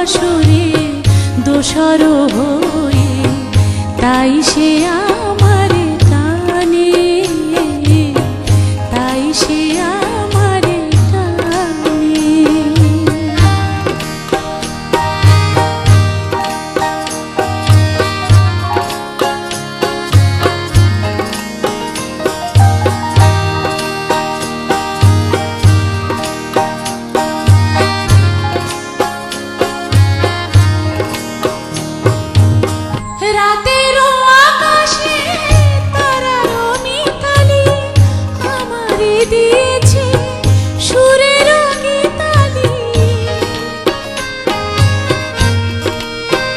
বাসরে দোসর হয়ে, তাই সে আমারে টানে, তাই সে আমারে টানে। রাতে